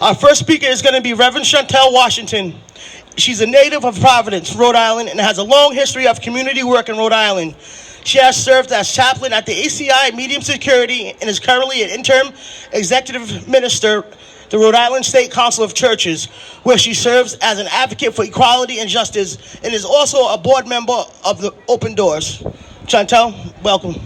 Our first speaker is going to be Reverend Chantal Washington. She's a native of Providence, Rhode Island, and has a long history of community work in Rhode Island. She has served as chaplain at the ACI Medium Security and is currently an interim executive minister, the Rhode Island State Council of Churches, where she serves as an advocate for equality and justice and is also a board member of the Open Doors. Chantal, welcome.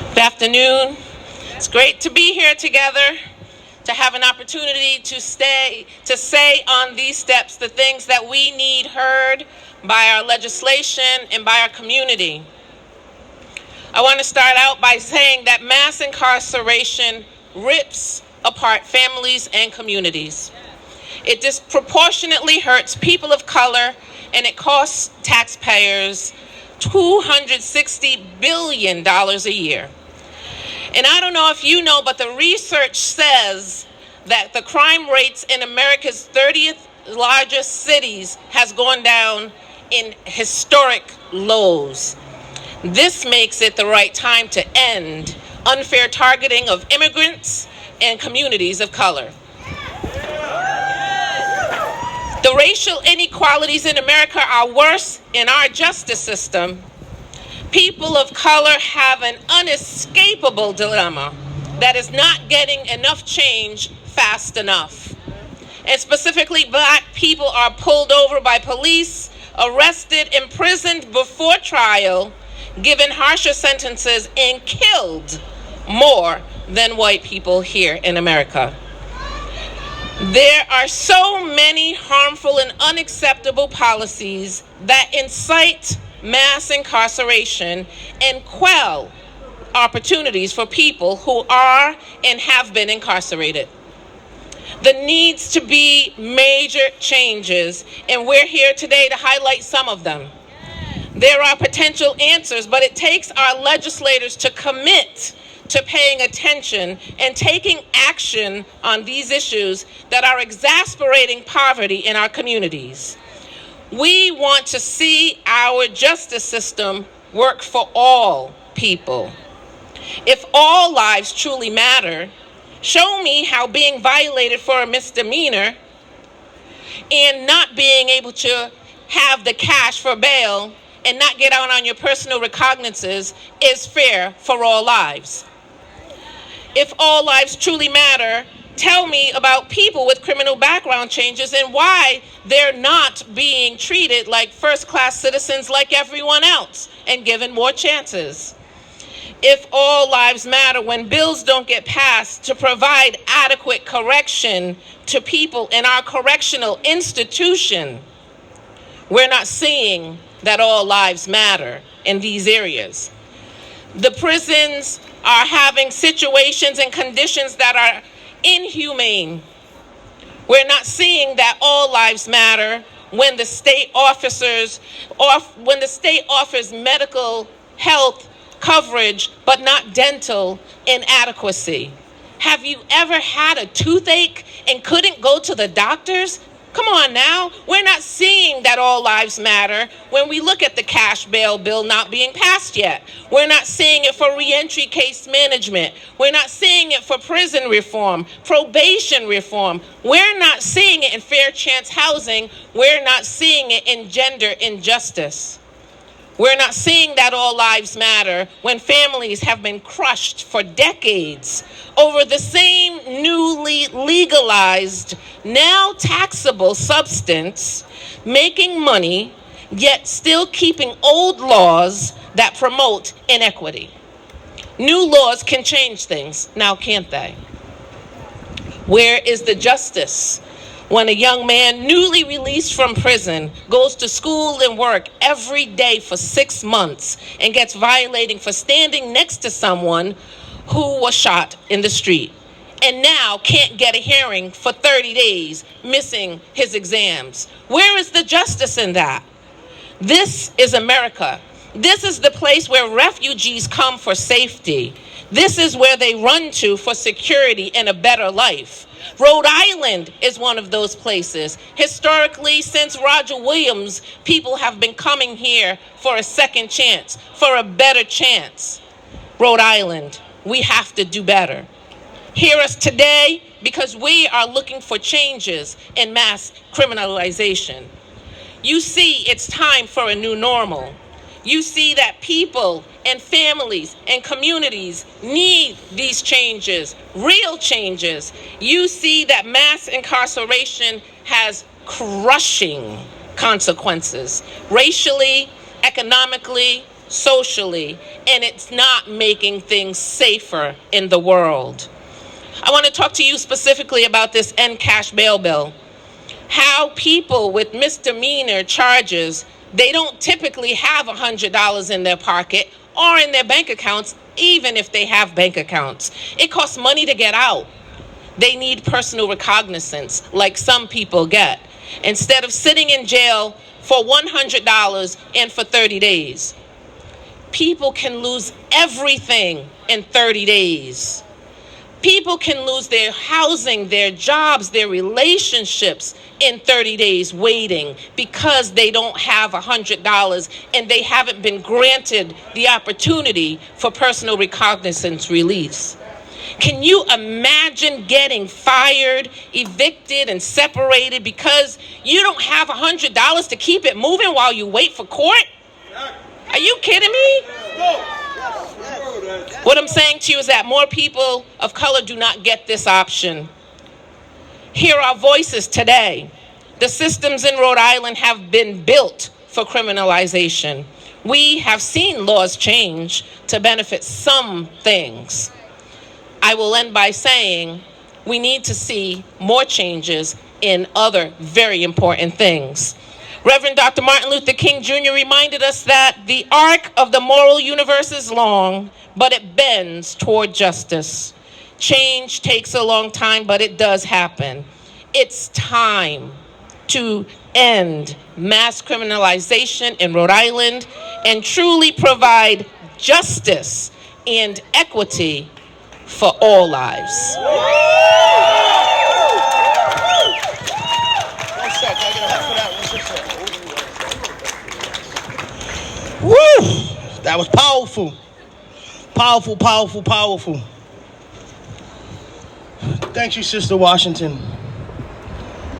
Good afternoon. It's great to be here together, to have an opportunity to say on these steps the things that we need heard by our legislation and by our community. I want to start out by saying that mass incarceration rips apart families and communities. It disproportionately hurts people of color, and it costs taxpayers $260 billion a year. And I don't know if you know, but the research says that the crime rates in America's 30th largest cities has gone down in historic lows. This makes it the right time to end unfair targeting of immigrants and communities of color. The racial inequalities in America are worse in our justice system. People of color have an unescapable dilemma that is not getting enough change fast enough. And specifically, Black people are pulled over by police, arrested, imprisoned before trial, given harsher sentences, and killed more than white people here in America. There are so many harmful and unacceptable policies that incite mass incarceration and quell opportunities for people who are and have been incarcerated. There needs to be major changes, and we're here today to highlight some of them. There are potential answers, but it takes our legislators to commit to paying attention and taking action on these issues that are exacerbating poverty in our communities. We want to see our justice system work for all people. If all lives truly matter, show me how being violated for a misdemeanor and not being able to have the cash for bail and not get out on your personal recognizances is fair for all lives. If all lives truly matter, tell me about people with criminal background changes and why they're not being treated like first-class citizens like everyone else and given more chances. If all lives matter, when bills don't get passed to provide adequate correction to people in our correctional institution, we're not seeing that all lives matter in these areas. The prisons are having situations and conditions that are inhumane. We're not seeing that all lives matter when the state offers medical health coverage but not dental inadequacy. Have you ever had a toothache and couldn't go to the doctors? Come on now, we're not seeing that all lives matter when we look at the cash bail bill not being passed yet. We're not seeing it for reentry case management. We're not seeing it for prison reform, probation reform. We're not seeing it in fair chance housing. We're not seeing it in gender injustice. We're not seeing that all lives matter when families have been crushed for decades over the same newly legalized, now taxable substance, making money, yet still keeping old laws that promote inequity. New laws can change things, now can't they? Where is the justice when a young man newly released from prison goes to school and work every day for 6 months and gets violated for standing next to someone who was shot in the street and now can't get a hearing for 30 days, missing his exams? Where is the justice in that? This is America. This is the place where refugees come for safety. This is where they run to for security and a better life. Rhode Island is one of those places. Historically, since Roger Williams, people have been coming here for a second chance, for a better chance. Rhode Island, we have to do better. Hear us today because we are looking for changes in mass criminalization. You see, it's time for a new normal. You see that people and families and communities need these changes, real changes. You see that mass incarceration has crushing consequences, racially, economically, socially, and it's not making things safer in the world. I want to talk to you specifically about this end cash bail bill. How people with misdemeanor charges, they don't typically have $100 in their pocket or in their bank accounts, even if they have bank accounts. It costs money to get out. They need personal recognizance, like some people get, instead of sitting in jail for $100 and for 30 days. People can lose everything in 30 days. People can lose their housing, their jobs, their relationships in 30 days waiting because they don't have $100 and they haven't been granted the opportunity for personal recognizance release. Can you imagine getting fired, evicted, and separated because you don't have $100 to keep it moving while you wait for court? Are you kidding me? What I'm saying to you is that more people of color do not get this option. Hear our voices today. The systems in Rhode Island have been built for criminalization. We have seen laws change to benefit some things. I will end by saying we need to see more changes in other very important things. Reverend Dr. Martin Luther King Jr. reminded us that the arc of the moral universe is long, but it bends toward justice. Change takes a long time, but it does happen. It's time to end mass criminalization in Rhode Island and truly provide justice and equity for all lives. Woo! That was powerful. Powerful, powerful, powerful. Thank you, Sister Washington.